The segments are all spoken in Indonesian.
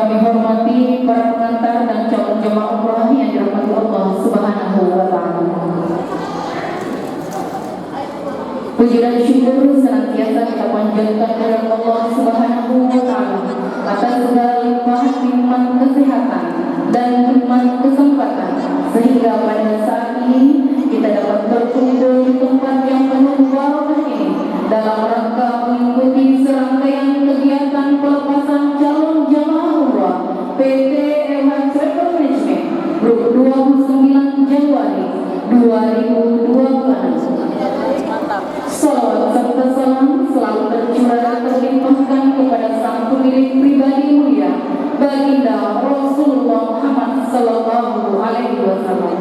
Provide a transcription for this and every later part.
kami hormati para pengantar dan calon jemaah umrah yang dirahmati Allah Subhanahu wa Ta'ala. Puji dan syukur senantiasa kita panjatkan kepada Allah Subhanahu wa Ta'ala atas segala limpahan nikmat kesehatan dan nikmat kesempatan, sehingga pada saat ini kita dapat berkumpul di tempat yang penuh barakah ini dalam rangka mengikuti serangkaian kegiatan pelepasan calon jemaah umrah PT LH Travel Management Group 29 Januari 2020. Salawat serta salam selalu tercurah dan terlimpahkan kepada sang pemilik pribadi mulia Baginda Rasulullah Muhammad Sallallahu Alaihi Wasallam.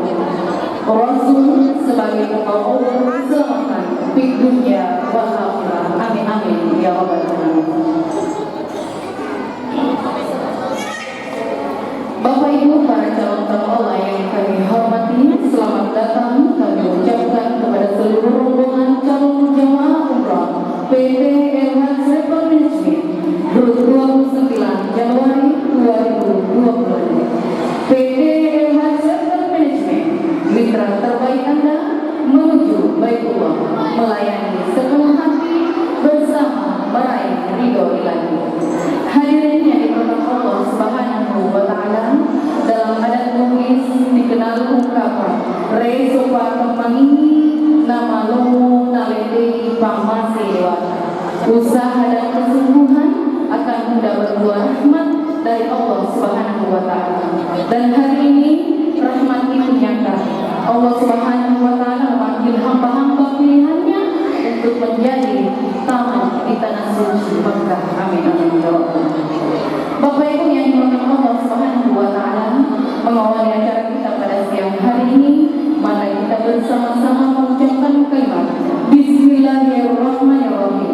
Rasul sebagai pembawa keselamatan di dunia wal akhirah. Amin amin ya rabbal alamin. Bapak Ibu para calon tamu Allah yang kami hormati, selamat datang kami ucapkan kepada seluruh rombongan calon jemaah umrah PT LH Travel Management Group 29 Januari 2020. PT LH Travel Management, mitra terbaik Anda menuju Baitullah, melayani sepenuh hati bersama meraih ridho ilahi. Hadirin yang dirahmati Allah Subhanahu wa Ta'ala, dalam adat Bugis dikenal ungkapan resopa temangini nama lomo nalede pamase wata. Usaha dan kesungguhan akan mudah berbuah rahmat dari Allah Subhanahu wa Ta'ala. Dan hari ini rahmat itu nyata. Allah Subhanahu wa Ta'ala memanggil hamba-hamba pilihannya untuk menjadi tamu di tanah suci Makkah. Amin amin ya rabbal alamin. Bapak Ibu yang dimuliakan Allah Subhanahu wa Ta'ala, mengawali acara kita pada siang hari ini, mari kita bersama-sama mengucapkan kalimat Bismillahirrahmanirrahim.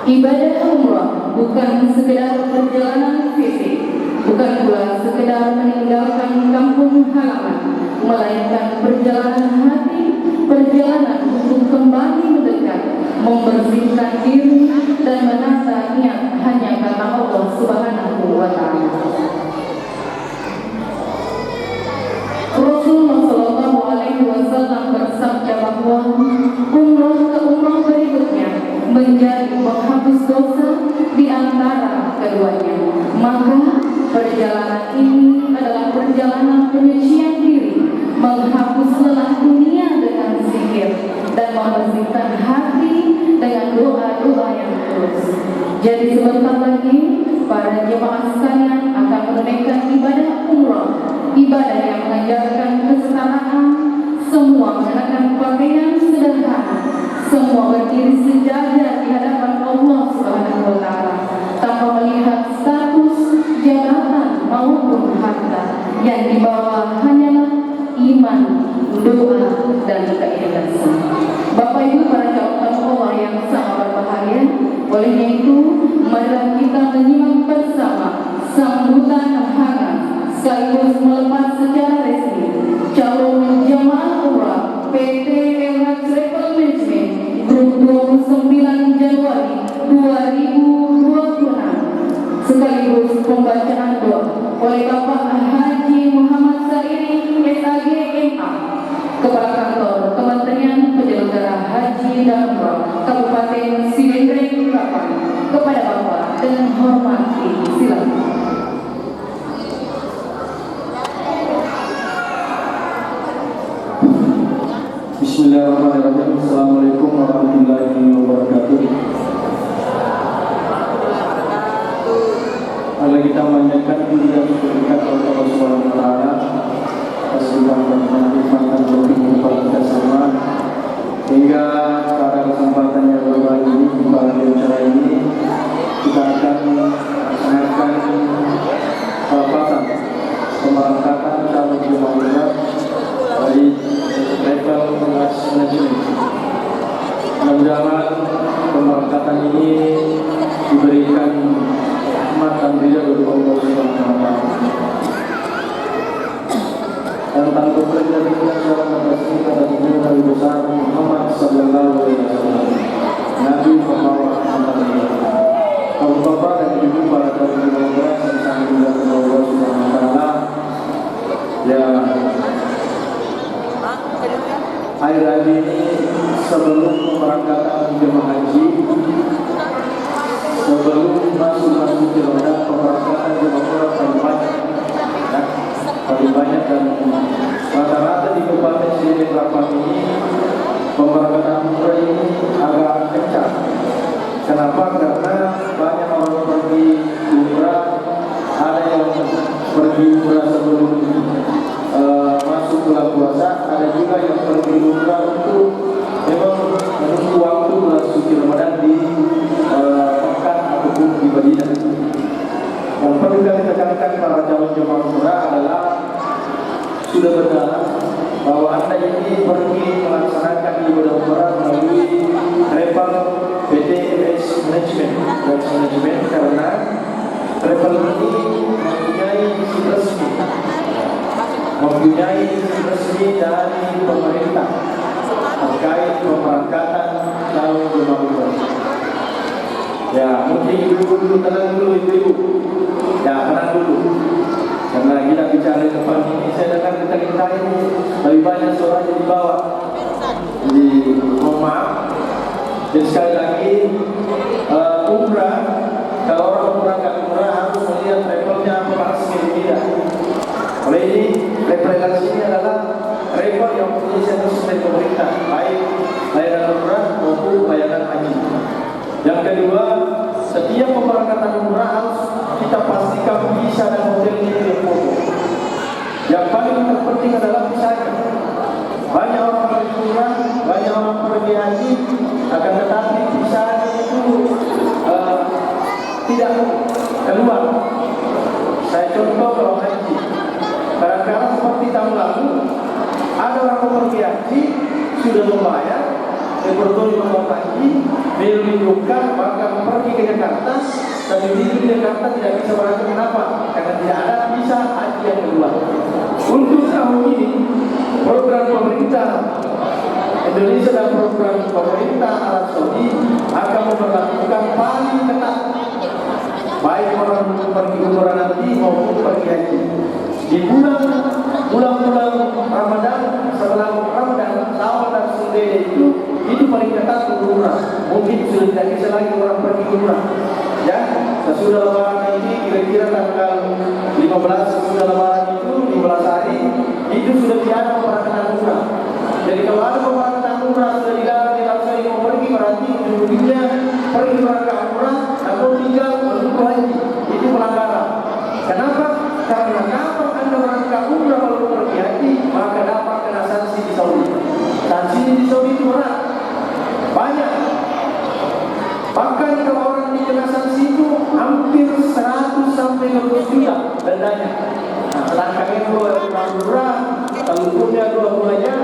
Ibadah umrah bukan sekedar perjalanan fisik, bukan pula sekedar meninggalkan kampung halaman, melainkan perjalanan hati, perjalanan untuk kembali mendekat, membersihkan diri dan menata niat hanya karena Allah Subhanahu wa Ta'ala. Rasulullah Shallallahu Alaihi Wasallam bersabda bahwa umrah ke umrah berikutnya menjadi menghapus dosa di antara keduanya. Maka perjalanan ini adalah perjalanan penyucian diri, menghapus lelah dunia dengan zikir dan membersihkan hati dengan doa-doa yang tulus. Jadi sebentar lagi para jemaah sekalian akan menunaikan ibadah umrah, ibadah yang mengajarkan kesetaraan, semua mengenakan pakaian sederhana, semua berdiri sejajar di hadapan Allah Subhanahu wa Ta'ala tanpa melihat status, jabatan maupun harta. Yang dibawa hanyalah iman, doa dan keikhlasan. Bapak Ibu para calon tamu Allah yang sangat berbahagia, olehnya itu marilah kita menyimak bersama sambutan hangat sekaligus melepas secara resmi calon jemaah umrah PT LH Travel Management Group 29 Januari 2026, sekaligus pembacaan doa oleh Bapak Haji Muhammad Sairi SAG MA, Kepala Kantor Kementerian Penyelenggara Haji dan Umrah Kabupaten Silendreng Bapak. Kepada Bapak dengan hormat silakan. Bismillahirrahmanirrahim. Assalamualaikum warahmatullahi wabarakatuh. Mari kita memanjatkan puji dan syukur kepada Allah Subhanahu wa Ta'ala atas limpahan dan berkah kepada kita semua, hingga pada kesempatan yang berbahagia ini, pada acara ini kita akan melaksanakan pelepasan pemberangkatan calon jemaah umrah dari Travel Management. Mudah-mudahan pemberangkatan ini diberikan rahmat dan ridha dari Allah Subhanahu wa Ta'ala. Dan tanpa berjalan jalan dalam atas kita dan Nabi besar Muhammad Sallallahu Alaihi Wasallam. akhir-akhir ini sebelum pemberangkatan jemaah haji, sebelum masuk ke Ramadan, pemberangkatan jemaah umrah paling banyak, ya, paling banyak, dan rata-rata di Kabupaten Sini Kelapa ini pemberangkatan umrah ini agak kencang. Kenapa? Karena banyak orang pergi umrah, ada yang pergi umrah sebelum masuk bulan puasa, ada juga yang pergi umrah untuk memang menunggu waktu bulan suci Ramadan di Mekah ataupun di Madinah. Yang perlu kami tekankan para calon jemaah umrah adalah sudah benar bahwa Anda ini pergi melaksanakan ibadah umrah melalui travel PT MS Management, karena travel ini mempunyai izin resmi dari pemerintah terkait pemberangkatan calon jemaah umrah. Ya, mungkin ibu-ibu tenang dulu, ibu-ibu. Ya, tenang dulu. Karena kita bicara di depan ini, saya dengar kita ini lebih banyak suara di bawah. Jadi, mohon maaf. Dan sekali lagi, umrah, kalau orang berangkat umrah harus melihat travelnya apakah resmi tidak. Oleh ini, referensi ini adalah travel yang mempunyai sertifikat dari pemerintah, baik layanan umrah maupun layanan haji. Yang kedua, setiap pemberangkatan umrah harus kita pastikan visa dan hotelnya terfoto. Yang paling terpenting adalah visanya. Banyak orang pergi umrah, banyak orang pergi haji, akan tetapi visanya itu tidak keluar. Saya contoh kalau haji, kadang-kadang seperti tahun lalu ada orang pergi haji sudah membayar, berdoa membawa haji, menunjukkan bahkan pergi ke Jakarta, tapi di Jakarta tidak bisa berangkat. Kenapa? Karena tidak ada visa haji yang keluar. Untuk tahun ini program pemerintah Indonesia dan program pemerintah Arab Saudi akan memperlakukan paling ketat baik orang pergi umrah nanti maupun pergi haji. Di bulan-bulan Ramadan, setelah Ramadan, Syawal dan Zulhijjah itu paling ketat untuk umrah. Mungkin sudah tidak bisa lagi orang pergi umrah. Ya, sesudah Lebaran ini kira-kira tanggal 15 sesudah Lebaran itu 15 hari itu sudah tidak ada pemberangkatan umrah. Jadi kalau ada pemberangkatan umrah sudah dilarang mau pergi, berarti ujung-ujungnya pergi berangkat umrah atau tinggal menunggu haji. Itu pelanggaran. Kenapa? Karena kalau Anda berangkat umrah lalu pergi haji, maka dapat kena sanksi di Saudi. Sanksi di Saudi itu berat, banyak. Bahkan kalau orang dikena sanksi itu hampir 100 sampai 200 juta dendanya. Nah, langkahnya murah, kalau punya 2 aja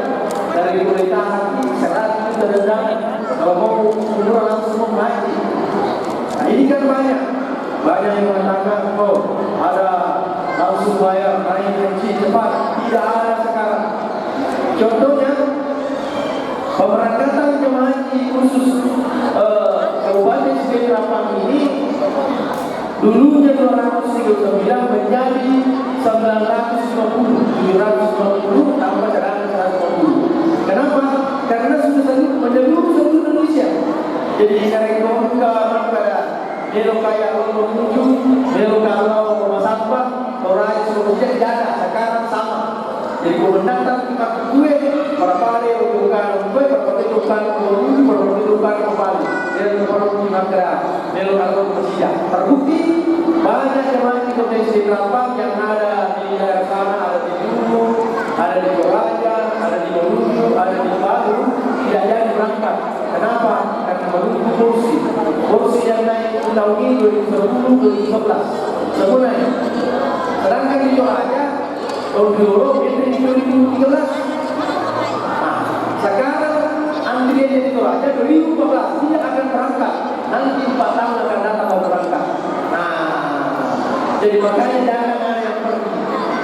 dari pemerintah haji 100 juta denda. Kalau mau umrah langsung mau haji. Nah, ini kan banyak yang mengatakan, oh ada langsung bayar naik haji cepat. Tidak ada sekarang. Contohnya pemberangkatan jemaah haji khusus Kabupaten Sini Kelapa ini dulunya 239 menjadi 950 tambah cadangan 150. Kenapa? Karena sudah menyeluruh seluruh Indonesia. Jadi dari Komuka, Mangkada, Melo Kaya, Menuju, Melo Kalau, Masampah, Torai, seluruhnya tidak ada. Sekarang sama. Jadi komendantan kita gue para pare bukan gue berpendudukan Menuju, berpendudukan kembali. Melo Kalau Mangkada, Melo Kalau Persija. Terbukti banyak jemaah di Kota Kelapa yang ada di daerah sana, ada di Julu, ada di Toraja, ada di Menuju, ada di Palu, tidak jadi berangkat. Kenapa? Karena menunggu kursi yang naik tahun ini 2010, 2011 semua naik. Sedangkan di Toraja tahun itu di 2013. Nah, sekarang antrian di Toraja 2014 tidak akan berangkat. Nanti 4 tahun akan datang mau berangkat. Jadi makanya jangan ada yang pergi,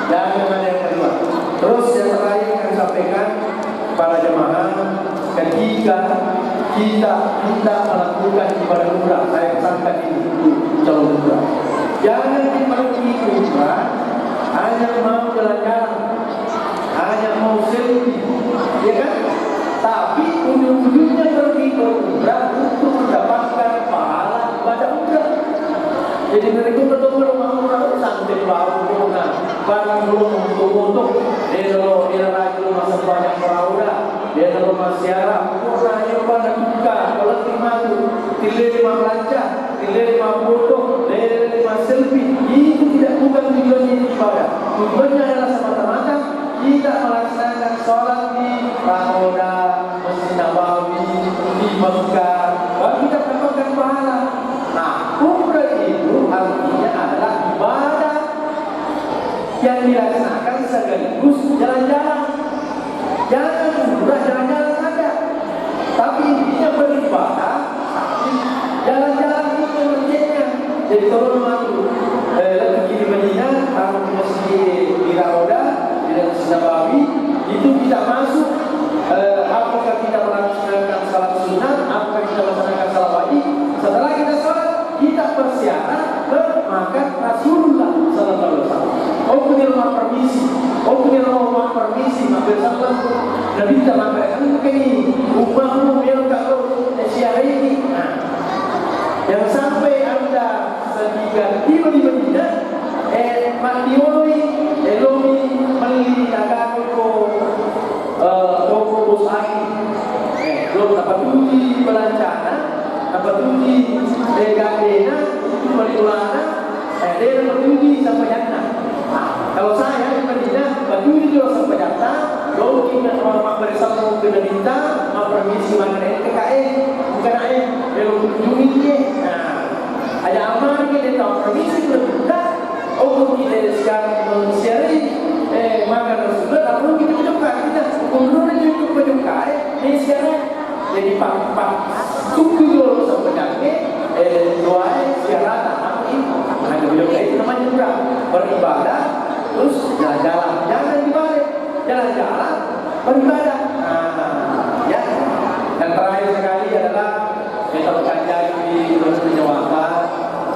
jangan ada yang keluar. Terus yang terakhir yang saya sampaikan para jemaah, ketika kita melakukan ibadah umrah, saya pesankan ini untuk calon umrah. Jangan pergi umrah hanya mau jalan-jalan, hanya mau selfie. Ya berumrah untuk mendapatkan pahala ibadah umrah. Jadi mereka ketemu rumah umrah sampai baru nah, barang belum untuk dia kalau dia lagi masa banyak perawda, dia kalau masih arah, umrah yang pada buka, kalau terima tu, tilir 5 pelancah, tilir 5 foto, tilir 5 selfie, itu tidak bukan tujuannya ibadah. Tujuannya adalah semata-mata kita melaksanakan sholat di pagoda, Masjid Nabawi, di Mekah, baru kita mendapatkan pahala. Nah, umrah itu artinya adalah ibadah yang dilaksanakan sekaligus jalan-jalan. Jangan umrah jalan-jalan saja, tapi intinya beribadah jalan-jalan itu masjidnya. Jadi kalau malu lagi di Madinah, harus masjid di Rauda, di Masjid Nabawi, itu tidak masuk. Apakah kita melaksanakan salat sunnah, apakah kita melaksanakan salat wajib? Setelah kita salat, kita bersiaran ke makam Rasulullah Sallallahu Alaihi Wasallam. Oh, punya rumah permisi, rumah permisi, mampir sampai Nabi kita mampir kan begini, rumahmu biar kalau siapa ini. Nah, yang sampai anda ketika tiba di Madinah, matioi, elomi, meli, toko bos air, belum dapat uji belanjana, dapat uji gadena, itu melulana, dia dapat uji sampai jannah. Kalau saya di Madinah, baju ini juga sampai datang, lalu kita orang bersama kena minta, permisi mana TKN, bukan air, belum kunjungi dia. Ada amal kita tahu permisi sudah minta, kita sekarang mensiari, maka Rasulullah tak perlu kita berjumpa, kita kunjungi itu berjumpa, ini sekarang jadi pak suku dulu sampai jangke, doa siaran anak ini, ada berjumpa itu namanya juga beribadah. Terus jalan-jalan, jangan dibalik, jalan-jalan beribadah. Ya. Dan terakhir sekali adalah kita berkajian di Penyewatan,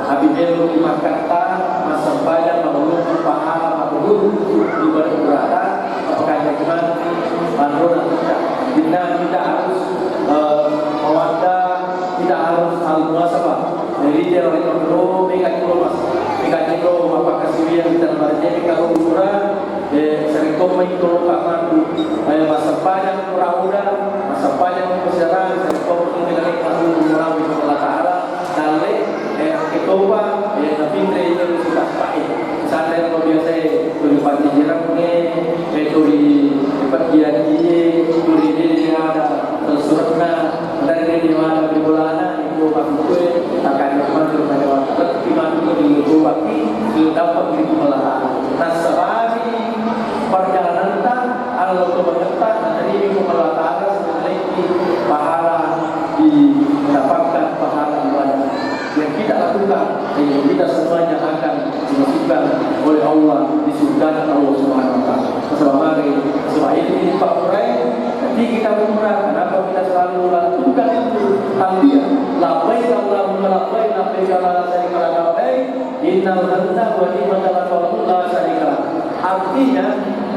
Habib Elu di Makkah, masa banyak mengeluh pahala mengeluh di berada, berkajian manfaat tidak, tidak harus mewadah, tidak harus hal muasabah. Jadi dia orang yang perlu mengkaji apa kasih kita berjadi kalau ukuran sering komen kalau kamu masa panjang perawuda masa panjang perjalanan sering komen dengan kamu orang itu Allah Taala dan ketoba tapi mereka sudah pakai saya kalau biasa berpati jirang dari bagian ini ada suratnya dari di mana di bulan itu aku akan masuk pada waktu di mana di bupati dapat dimulai. Nah, sebagi perjalanan Allah keberkatan dari Allah Taala sebenarnya pahala didapatkan pahala ibadah yang kita lakukan yang kita semuanya akan dimasukkan oleh Allah di surga Allah Subhanahu Wa Taala. Sebab ini Pak Prai, ketika kita umrah, kenapa kita selalu lakukan itu talbiyah? Labbaik Allahumma labbaik, labbaik la syarika lak labbaik, innal hamda wa ni'mata lak la syarika lak. Artinya,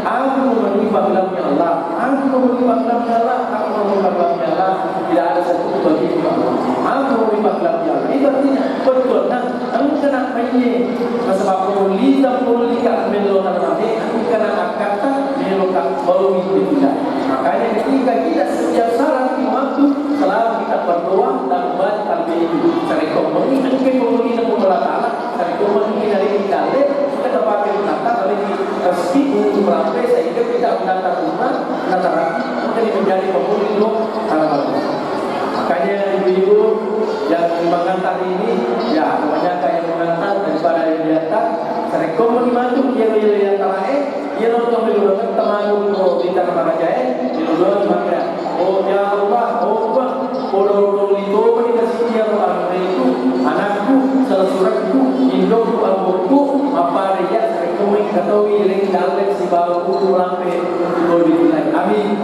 aku menerima kalamnya Allah, aku menerima kalamnya Allah, aku menerima kalamnya Allah, tidak ada satu bagi Allah. Aku menerima kalamnya Allah. Itu artinya betul. Nah, kamu kena mainnya. Sebab mulita melona nabi, aku kena kata melona baru itu tidak. Makanya ketika kita setiap salat di waktu selalu kita berdoa dan membaca talbiyah itu. Serikong mengingat kemuliaan Allah Taala, serikong mengingat dari kita kita pakai kata dari resmi untuk melampai sehingga kita menata rumah, menata rapi, menjadi menjadi pemulihan Allah. Makanya ibu-ibu yang mengantar ini, ya kebanyakan yang mengantar daripada yang diantar, serikong mengimantu yang terakhir. Ia nonton dulu teman dulu di tanah raja dulu maka oh ya Allah oh Bang bodoh itu dikasih dia orang itu anakku sesuratku indokku abuku apa dia rekomend atau iring dalam si baru lampe boleh amin.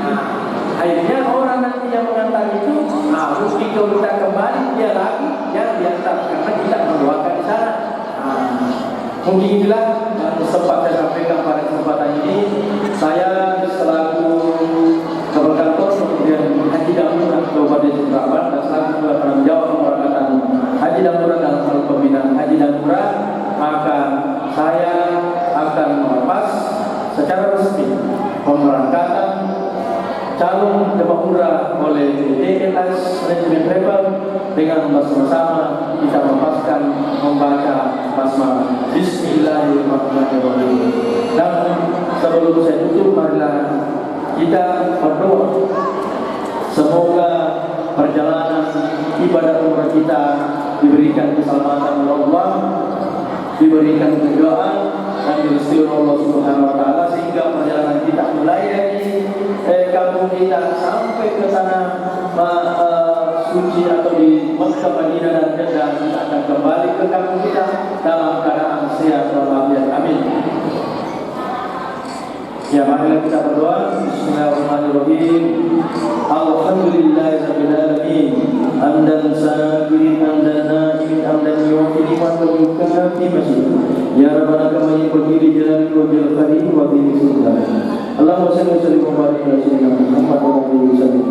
Akhirnya orang nanti yang mengantar itu mesti kalau kita kembali dia lagi yang diantar karena kita mendoakan di sana. Mungkin inilah yang sempat saya sampaikan pada kesempatan ini. Saya selaku Kabupaten kemudian Haji Damur Kabupaten Sumbawa calon jemaah umrah oleh DLS Manajemen Travel dengan bersama-sama kita membaca basmalah. Bismillahirrahmanirrahim. Dan sebelum saya tutup, marilah kita berdoa semoga perjalanan ibadah umrah kita diberikan keselamatan oleh Allah, diberikan kemudahan dan direstui Allah Subhanahu wa taala, sehingga perjalanan kita mulai dari kampung kita sampai ke tanah suci atau di Makkah, Madinah dan Jeddah, kita akan kembali ke kampung kita dalam keadaan sehat walafiat. Amin. Ya, marilah kita berdoa. Bismillahirrahmanirrahim. Alhamdulillahirabbil alamin. Hamdan sakirin, hamdan na'imin, hamdan yu'ti ni'mat wa yukafi masjid. Ya Rabbana kama yaqulu jalali wa jal karim wa bi sultan. Allahumma salli wa sallim wa barik ala sayyidina Muhammad wa alihi wasallam.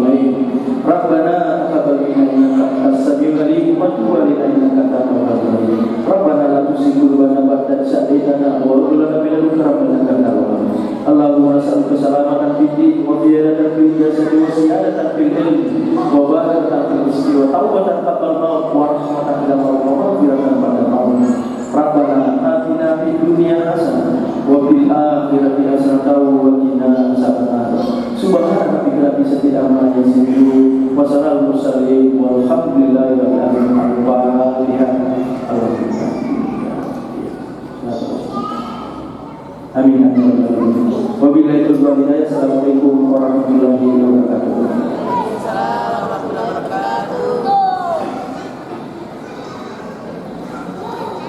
Rabbana taqabbal minna innaka antas samiul alim wa tub alaina innaka antat tawwabur rahim. Rabbana la tuzigh qulubana ba'da idh hadaytana wa hab lana min ladunka rahmatan innaka antal wahhab. Allahumma nas'aluka salamatan fid din wa ziyadatan fil jasad wa ziyadatan fil ilm wa barakatan fil rizqi wa tawbatan qabla al-maut wa rahmatan ila al-maut wa maghfiratan ba'da al-maut. Rabbana atina fid dunya hasanah wa fil akhirati hasanah wa qina adzabannar. Subhanaka rabbil izzati amma yasifun wa salamun mursalin walhamdulillahi rabbil alamin. Al-Fatihah. Amin. Wabillahi taufiq wal hidayah. Assalamualaikum warahmatullahi wabarakatuh.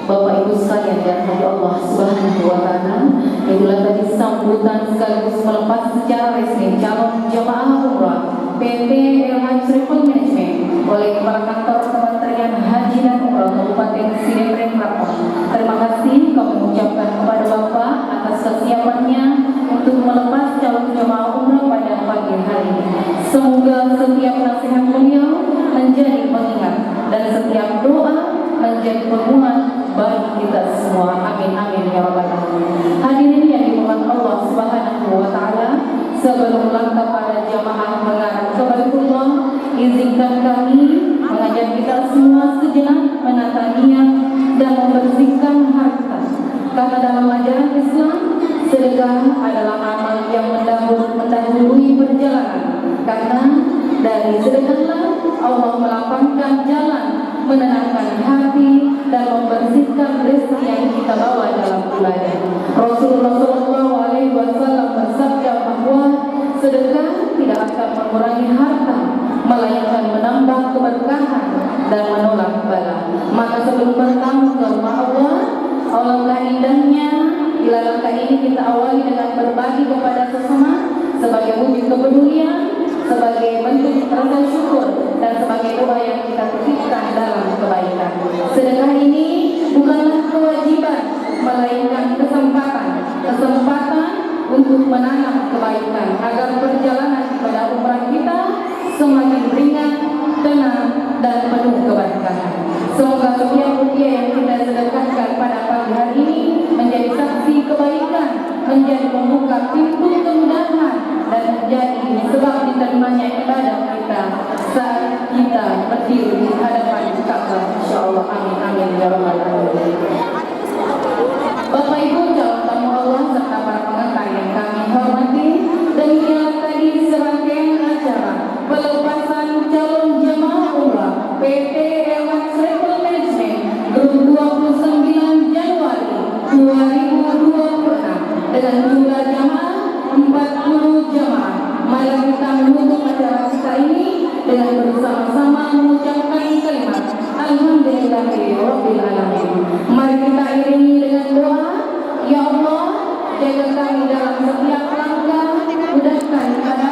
Bapak Ibu sekalian yang dirahmati Allah Subhanahu wa taala, itulah tadi sambutan sekaligus melepas secara resmi calon jemaah umrah PT LH Travel Management oleh Kepala Kantor Kementerian Haji dan Umrah Kabupaten Sidereng Rapon. Terima kasih kami mengucapkan kepada Bapak atas kesiapannya untuk melepas calon jemaah umrah pada pagi hari ini. Semoga setiap nasihat beliau menjadi pengingat dan setiap doa menjadi penguat bagi kita semua. Amin amin ya rabbal alamin. Hadirin yang dimuliakan Allah Subhanahu wa taala, sebelum langkah pada jamaah mengarah ke Baitullah, izinkan kami mengajak kita semua sejenak menata niat dan membersihkan harta. Karena dalam ajaran Islam, sedekah adalah amal yang mendahului perjalanan. Karena dari sedekahlah Allah melapangkan jalan, menenangkan hati dan membersihkan rezeki yang kita bawa dalam ibadah. Rasulullah SAW bersabda bahwa sedekah tidak akan mengurangi harta, melainkan menambah keberkahan dan menolak bala. Maka sebelum bertamu ke rumah Allah, alangkah indahnya bila langkah ini kita awali dengan berbagi kepada sesama sebagai wujud kepedulian, sebagai bentuk rasa syukur dan sebagai doa yang kita titipkan dalam kebaikan. Sedekah ini bukanlah kewajiban, melainkan kesempatan untuk menanam kebaikan agar perjalanan pada umrah kita semakin ringan, tenang dan penuh keberkahan. Semoga setiap rupiah yang kita sedekahkan pada pagi hari ini menjadi saksi kebaikan, menjadi membuka pintu kemudahan dan menjadi sebab diterimanya ibadah kita saat kita berdiri di hadapan Ka'bah. Insyaallah amin amin ya rabbal alamin. Bapak Ibu calon tamu Allah serta para pengantar yang kami hormati, demikianlah tadi serangkaian acara pelepasan calon jemaah umrah PT LH Travel Management Grup 29 Januari 2026 dengan jumlah jemaah 40 jemaah. Mari kita menutup acara kita ini dengan bersama-sama mengucapkan kalimat Alhamdulillahirabbil alamin. Mari kita iringi dengan doa. Ya Allah, jaga kami dalam setiap langkah, mudahkan kepada